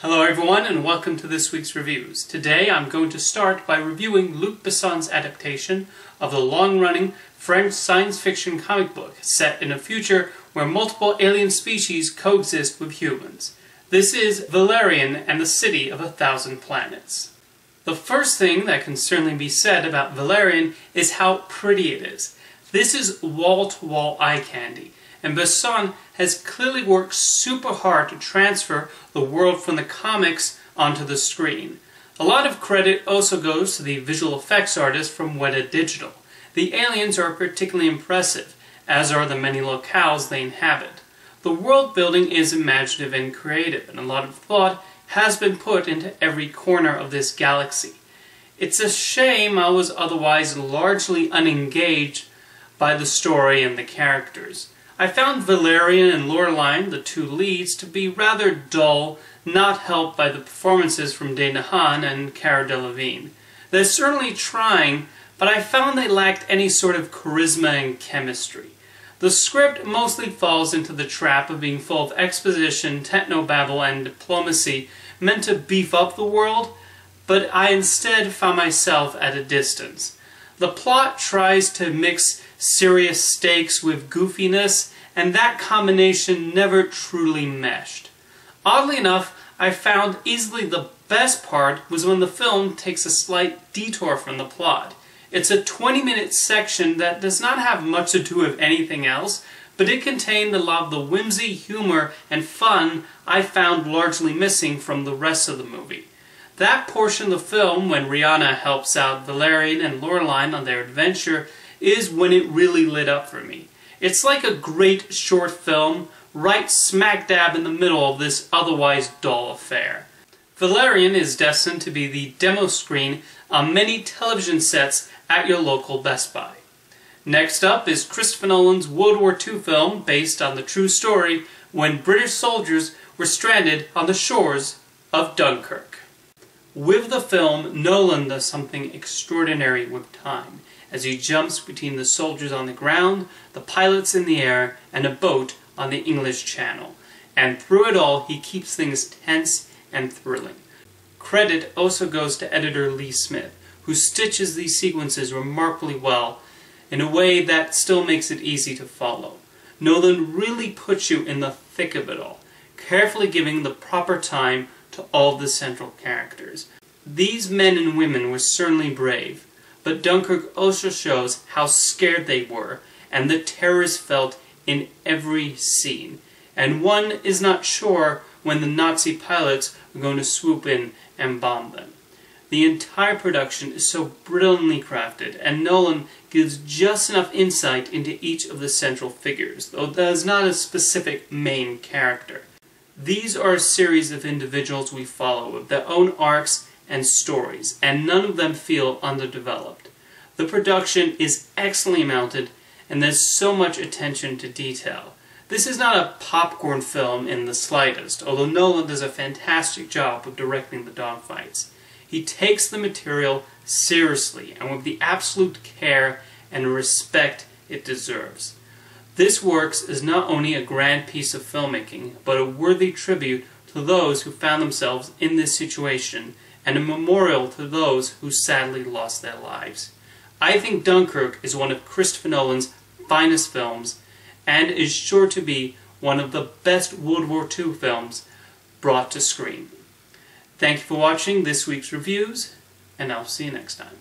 Hello everyone and welcome to this week's reviews. Today I'm going to start by reviewing Luc Besson's adaptation of the long-running French science fiction comic book set in a future where multiple alien species coexist with humans. This is Valerian and the City of 1,000 Planets. The first thing that can certainly be said about Valerian is how pretty it is. This is wall-to-wall eye candy. And Besson has clearly worked super hard to transfer the world from the comics onto the screen. A lot of credit also goes to the visual effects artist from Weta Digital. The aliens are particularly impressive, as are the many locales they inhabit. The world building is imaginative and creative, and a lot of thought has been put into every corner of this galaxy. It's a shame I was otherwise largely unengaged by the story and the characters. I found Valerian and Nolan, the two leads, to be rather dull, not helped by the performances from Nolan and Cara Delevingne. They're certainly trying, but I found they lacked any sort of charisma and chemistry. The script mostly falls into the trap of being full of exposition, technobabble, and diplomacy meant to beef up the world, but I instead found myself at a distance. The plot tries to mix serious stakes with goofiness, and that combination never truly meshed. Oddly enough, I found easily the best part was when the film takes a slight detour from the plot. It's a 20-minute section that does not have much to do with anything else, but it contained a lot of the whimsy, humor, and fun I found largely missing from the rest of the movie. That portion of the film, when Rihanna helps out Valerian and Nolan on their adventure, is when it really lit up for me. It's like a great short film, right smack dab in the middle of this otherwise dull affair. Valerian is destined to be the demo screen on many television sets at your local Best Buy. Next up is Christopher Nolan's World War II film based on the true story when British soldiers were stranded on the shores of Dunkirk. With the film, Nolan does something extraordinary with time, as he jumps between the soldiers on the ground, the pilots in the air, and a boat on the English Channel. And through it all, he keeps things tense and thrilling. Credit also goes to editor Lee Smith, who stitches these sequences remarkably well in a way that still makes it easy to follow. Nolan really puts you in the thick of it all, carefully giving the proper time to all the central characters. These men and women were certainly brave, but Dunkirk also shows how scared they were and the terrors felt in every scene. And one is not sure when the Nazi pilots are going to swoop in and bomb them. The entire production is so brilliantly crafted, and Nolan gives just enough insight into each of the central figures, though there is not a specific main character. These are a series of individuals we follow with their own arcs and stories, and none of them feel underdeveloped. The production is excellently mounted, and there's so much attention to detail. This is not a popcorn film in the slightest, although Nolan does a fantastic job of directing the dogfights. He takes the material seriously, and with the absolute care and respect it deserves. This works as not only a grand piece of filmmaking, but a worthy tribute to those who found themselves in this situation, and a memorial to those who sadly lost their lives. I think Dunkirk is one of Christopher Nolan's finest films, and is sure to be one of the best World War II films brought to screen. Thank you for watching this week's reviews, and I'll see you next time.